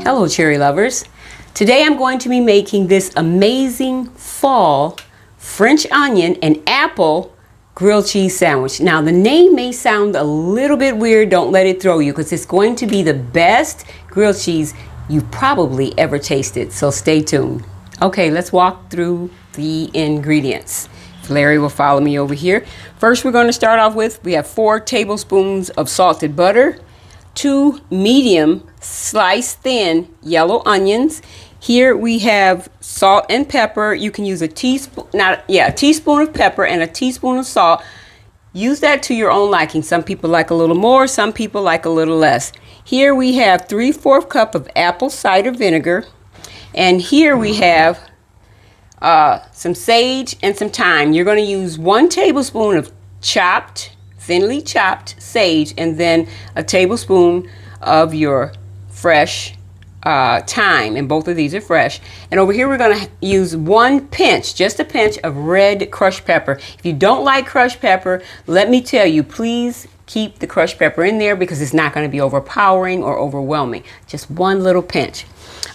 Hello cherry lovers. Today I'm going to be making this amazing fall French onion and apple grilled cheese sandwich. Now the name may sound a little bit weird, don't let it throw you, because it's going to be the best grilled cheese you've probably ever tasted, so stay tuned. Okay, let's walk through the ingredients. Larry will follow me over here. First we're going to start off with, we have 4 tablespoons of salted butter, 2 medium sliced thin yellow onions. Here we have salt and pepper. You can use a teaspoon, a teaspoon of pepper and a teaspoon of salt. Use that to your own liking. Some people like a little more, some people like a little less. Here we have 3/4 cup of apple cider vinegar. And here we have some sage and some thyme. You're going to use 1 tablespoon of thinly chopped sage, and then a tablespoon of your fresh thyme, and both of these are fresh. And over here we're going to use 1 pinch, just a pinch of red crushed pepper. If you don't like crushed pepper, let me tell you, please keep the crushed pepper in there because it's not going to be overpowering or overwhelming. Just 1 little pinch.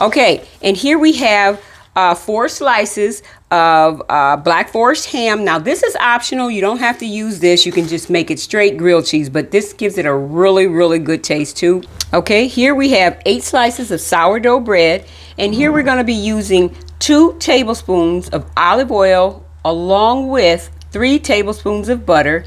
Okay, and here we have 4 slices of BlackForest ham. Now this is optional. You don't have to use this. You can just make it straight grilled cheese, but this gives it a really, really good taste too. Okay, here we have 8 slices of sourdough bread, and here we're going to be using 2 tablespoons of olive oil along with 3 tablespoons of butter.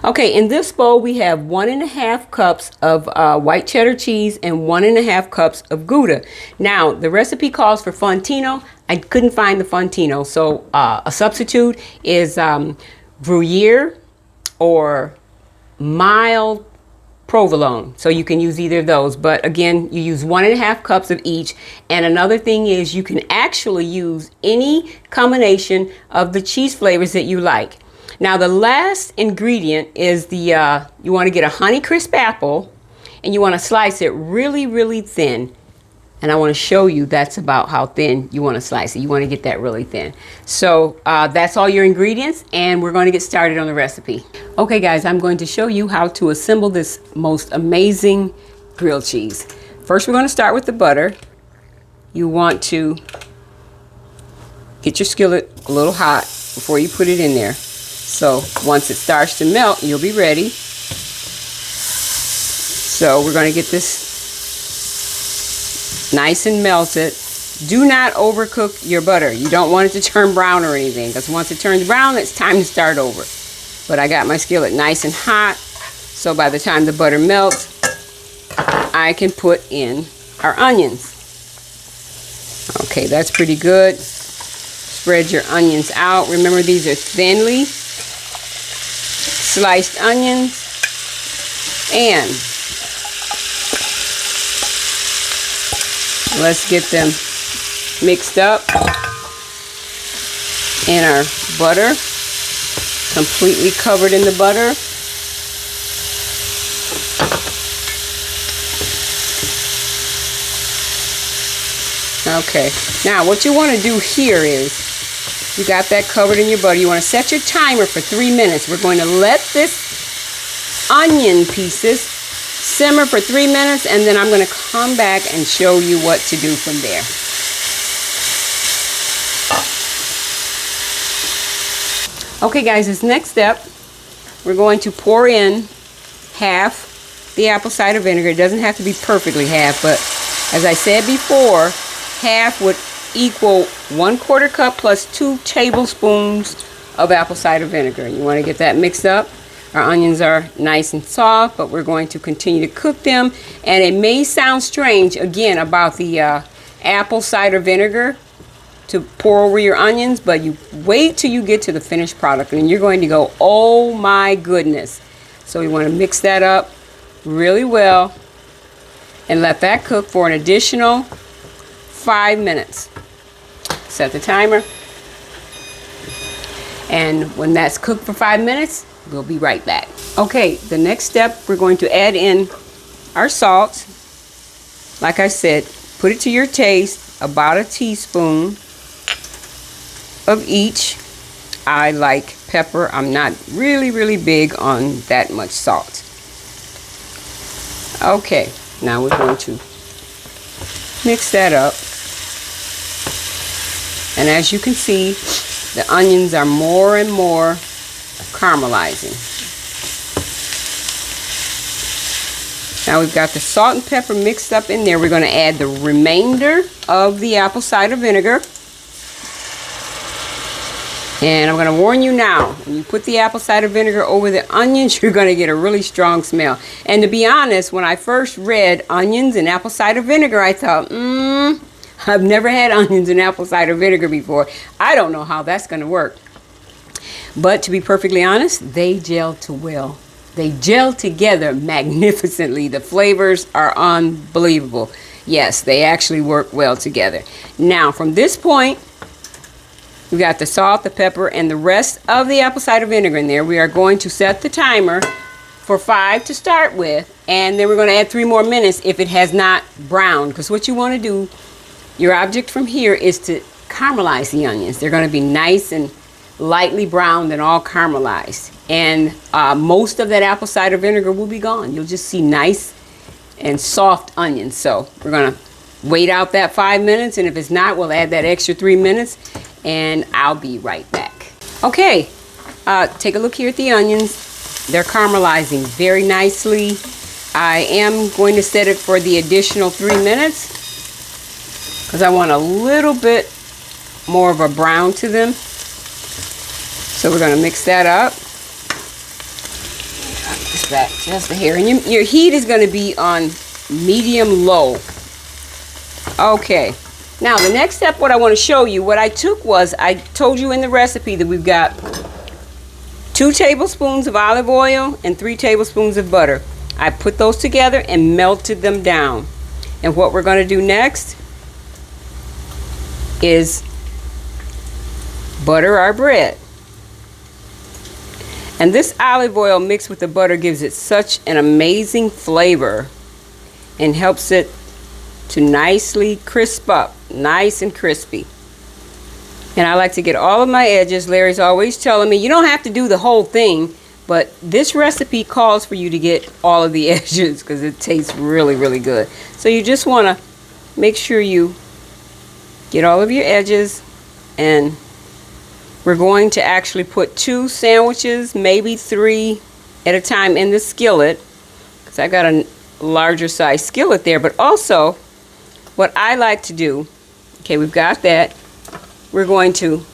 Okay, in this bowl we have 1½ cups of white cheddar cheese and 1½ cups of Gouda. Now the recipe calls for Fontina. I couldn't find the Fontina, so a substitute is Gruyere or mild provolone. So you can use either of those, but again you use 1½ cups of each. And another thing is you can actually use any combination of the cheese flavors that you like. Now the last ingredient is the, you want to get a Honeycrisp apple and you want to slice it really, really thin. And I want to show you that's about how thin you want to slice it. You want to get that really thin. So that's all your ingredients, and we're going to get started on the recipe. Okay guys, I'm going to show you how to assemble this most amazing grilled cheese. First we're going to start with the butter. You want to get your skillet a little hot before you put it in there. So once it starts to melt, you'll be ready. So we're going to get this nice and melted. Do not overcook your butter. You don't want it to turn brown or anything, because once it turns brown, it's time to start over. But I got my skillet nice and hot, so by the time the butter melts, I can put in our onions. Okay, that's pretty good. Spread your onions out. Remember, these are thinly sliced onions, and let's get them mixed up in our butter, completely covered in the butter. Okay, now what you want to do here is, you got that covered in your butter. You want to set your timer for 3 minutes. We're going to let this onion pieces simmer for 3 minutes, and then I'm going to come back and show you what to do from there. Okay guys, this next step, we're going to pour in half the apple cider vinegar. It doesn't have to be perfectly half, but as I said before, half would equal 1/4 cup plus 2 tablespoons of apple cider vinegar. You want to get that mixed up. Our onions are nice and soft, but we're going to continue to cook them. And it may sound strange, again, about the apple cider vinegar to pour over your onions, but you wait till you get to the finished product and you're going to go, oh my goodness. So we want to mix that up really well and let that cook for an additional 5 minutes. Set the timer, and when that's cooked for 5 minutes, we'll be right back. Okay, the next step, we're going to add in our salt. Like I said, put it to your taste, about a teaspoon of each. I like pepper. I'm not really big on that much salt. Okay, now we're going to Mix that up. And as you can see, the onions are more and more caramelizing. Now we've got the salt and pepper mixed up in there. We're going to add the remainder of the apple cider vinegar. And I'm going to warn you now, when you put the apple cider vinegar over the onions, you're going to get a really strong smell. And to be honest, when I first read onions and apple cider vinegar, I thought, I've never had onions and apple cider vinegar before. I don't know how that's going to work. But to be perfectly honest, they gel too well. They gel together magnificently. The flavors are unbelievable. Yes, they actually work well together. Now, from this point, we've got the salt, the pepper, and the rest of the apple cider vinegar in there. We are going to set the timer for 5 to start with, and then we're going to add 3 more minutes if it has not browned. Because what you want to do, your object from here is to caramelize the onions. They're going to be nice and lightly browned and all caramelized. And most of that apple cider vinegar will be gone. You'll just see nice and soft onions. So we're going to wait out that 5 minutes, and if it's not, we'll add that extra 3 minutes, and I'll be right back. Okay, take a look here at the onions. They're caramelizing very nicely. I am going to set it for the additional 3 minutes because I want a little bit more of a brown to them. So we're going to mix that up. Just a hair. And your heat is going to be on medium low. Okay. Now the next step, what I want to show you, what I took was, I told you in the recipe that we've got 2 tablespoons of olive oil and 3 tablespoons of butter. I put those together and melted them down. And what we're going to do next is butter our bread. And this olive oil mixed with the butter gives it such an amazing flavor and helps it to nicely crisp up, nice and crispy. And I like to get all of my edges. Larry's always telling me, you don't have to do the whole thing, but this recipe calls for you to get all of the edges because it tastes really, really good. So you just want to make sure you get all of your edges, and we're going to actually put 2 sandwiches, maybe 3 at a time in the skillet, because I got a larger size skillet there. But also, what I like to do, okay, we've got that. We're going to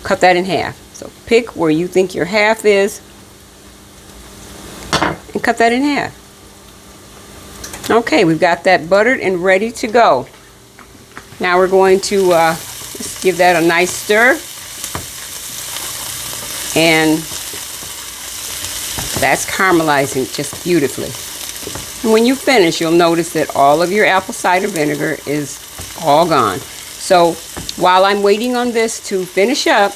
cut that in half. So pick where you think your half is and cut that in half. Okay, we've got that buttered and ready to go. Now we're going to just give that a nice stir. And that's caramelizing just beautifully. And when you finish, you'll notice that all of your apple cider vinegar is all gone. So while I'm waiting on this to finish up,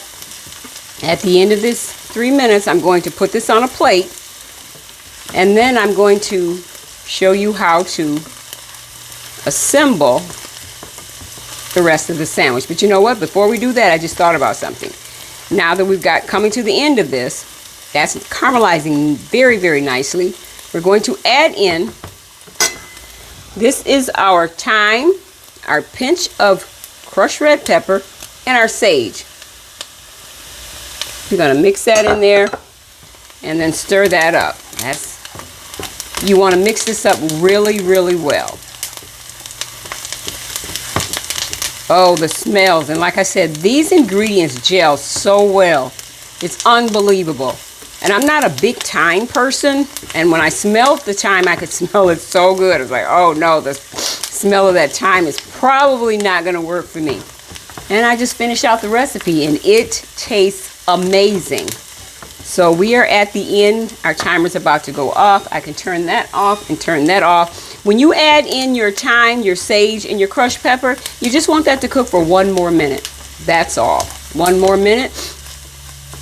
at the end of this 3 minutes, I'm going to put this on a plate, and then I'm going to show you how to assemble the rest of the sandwich. But you know what? Before we do that, I just thought about something. Now that we've got coming to the end of this, that's caramelizing very, very nicely, we're going to add in, this is our thyme, our pinch of crushed red pepper, and our sage. You're going to mix that in there and then stir that up. You want to mix this up really, really well. Oh, the smells. And like I said, these ingredients gel so well. It's unbelievable. And I'm not a big thyme person. And when I smelled the thyme, I could smell it so good. I was like, oh no, the smell of that thyme is probably not going to work for me. And I just finished out the recipe, and it tastes amazing. So we are at the end. Our timer's about to go off. I can turn that off and turn that off. When you add in your thyme, your sage, and your crushed pepper, you just want that to cook for 1 more minute. That's all. 1 more minute.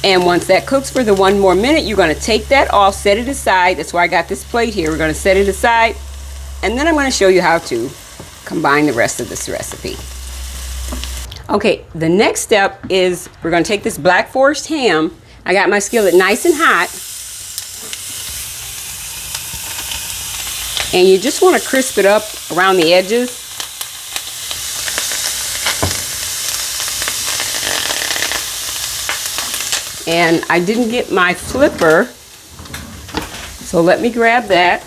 And once that cooks for the 1 more minute, you're going to take that off, set it aside. That's why I got this plate here. We're going to set it aside. And then I'm going to show you how to combine the rest of this recipe. Okay, the next step is we're going to take this BlackForest ham. I got my skillet nice and hot. And you just want to crisp it up around the edges. And I didn't get my flipper, so let me grab that.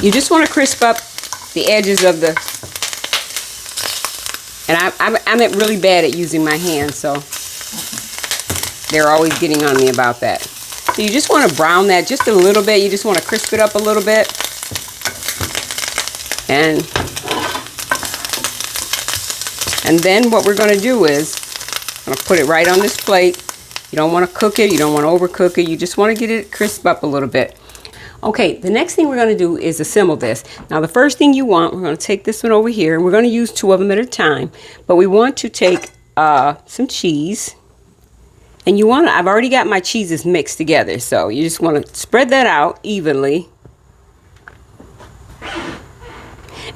You just want to crisp up the edges of the, and I'm really bad at using my hands, so they're always getting on me about that. So you just want to brown that just a little bit. You just want to crisp it up a little bit. And then what we're going to do is, I'm going to put it right on this plate. You don't want to cook it. You don't want to overcook it. You just want to get it crisp up a little bit. Okay, the next thing we're going to do is assemble this. Now the first thing you want, we're going to take this one over here, and we're going to use 2 of them at a time. But we want to take some cheese. And you want to, I've already got my cheeses mixed together, so you just want to spread that out evenly.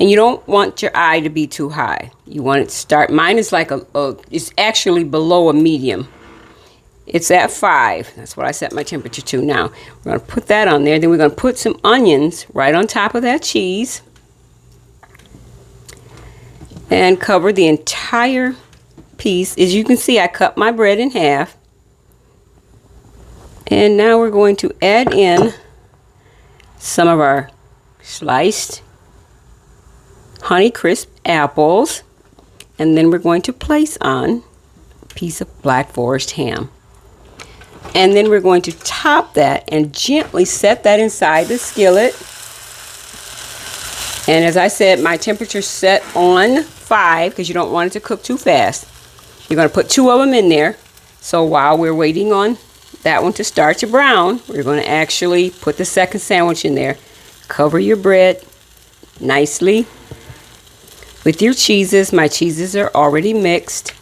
And you don't want your eye to be too high. You want it to start, mine is like it's actually below a medium. It's at 5. That's what I set my temperature to now. We're going to put that on there. Then we're going to put some onions right on top of that cheese. And cover the entire piece. As you can see, I cut my bread in half. And now we're going to add in some of our sliced Honeycrisp apples. And then we're going to place on a piece of BlackForest ham. And then we're going to top that and gently set that inside the skillet. And as I said, my temperature's set on 5 because you don't want it to cook too fast. You're going to put 2 of them in there. So while we're waiting on that one to start to brown, we're going to actually put the second sandwich in there. Cover your bread nicely with your cheeses. My cheeses are already mixed.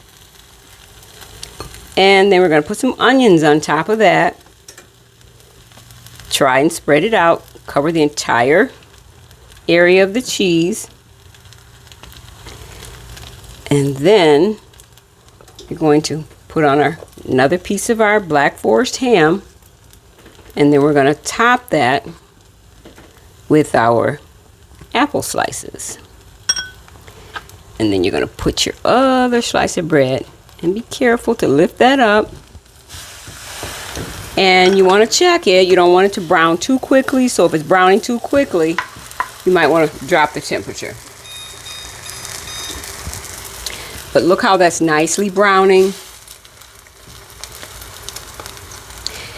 And then we're going to put some onions on top of that. Try and spread it out. Cover the entire area of the cheese. And then you're going to put on another piece of our BlackForest ham. And then we're going to top that with our apple slices. And then you're going to put your other slice of bread. And be careful to lift that up. And you want to check it. You don't want it to brown too quickly. So if it's browning too quickly, you might want to drop the temperature. But look how that's nicely browning.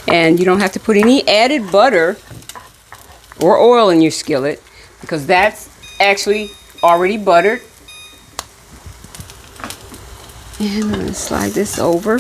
And you don't have to put any added butter or oil in your skillet because that's actually already buttered. And I'm going to slide this over.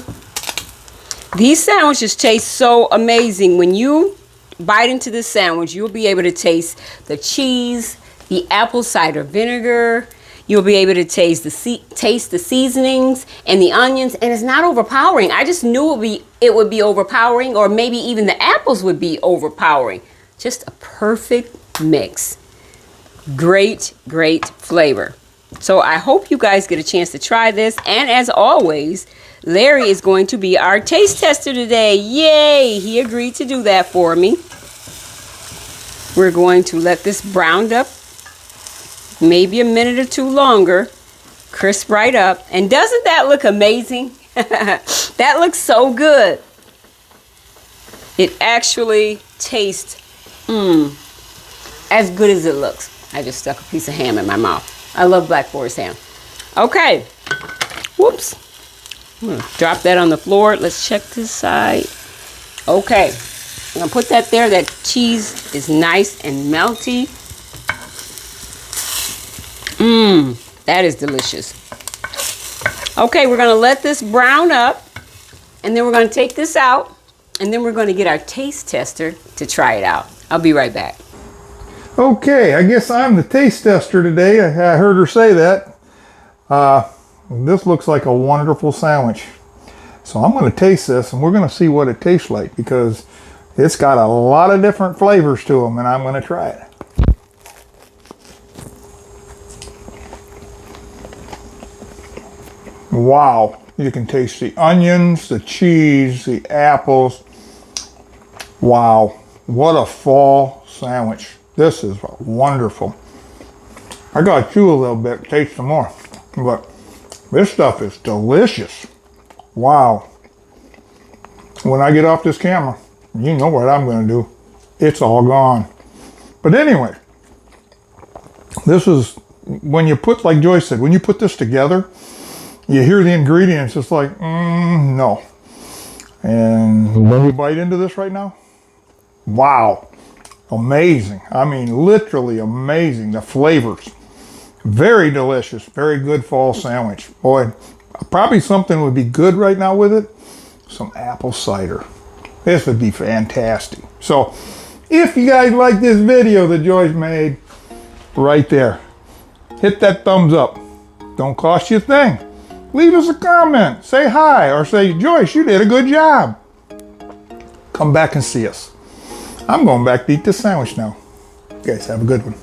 These sandwiches taste so amazing. When you bite into this sandwich, you'll be able to taste the cheese, the apple cider vinegar. You'll be able to taste the seasonings and the onions. And it's not overpowering. I just knew it would be overpowering, or maybe even the apples would be overpowering. Just a perfect mix. Great, great flavor. So I hope you guys get a chance to try this. And as always, Larry is going to be our taste tester today. Yay! He agreed to do that for me. We're going to let this brown up maybe a minute or 2 longer. Crisp right up. And doesn't that look amazing? That looks so good. It actually tastes as good as it looks. I just stuck a piece of ham in my mouth. I love BlackForest ham. Okay. Whoops. I'm going to drop that on the floor. Let's check this side. Okay. I'm going to put that there. That cheese is nice and melty. That is delicious. Okay, we're going to let this brown up. And then we're going to take this out. And then we're going to get our taste tester to try it out. I'll be right back. Okay, I guess I'm the taste tester today. I heard her say that. This looks like a wonderful sandwich. So I'm going to taste this and we're going to see what it tastes like because it's got a lot of different flavors to them and I'm going to try it. Wow, you can taste the onions, the cheese, the apples. Wow, what a fall sandwich. This is wonderful. I gotta chew a little bit, taste some more. But this stuff is delicious. Wow. When I get off this camera, you know what I'm going to do. It's all gone. But anyway, this is, when you put, like Joyce said, when you put this together, you hear the ingredients, it's like, no. And let me bite into this right now. Wow. Amazing. I mean, literally amazing. The flavors. Very delicious. Very good fall sandwich. Boy, probably something would be good right now with it. Some apple cider. This would be fantastic. So, if you guys like this video that Joyce made, right there, hit that thumbs up. Don't cost you a thing. Leave us a comment. Say hi or say, Joyce, you did a good job. Come back and see us. I'm going back to eat this sandwich now. You guys have a good one.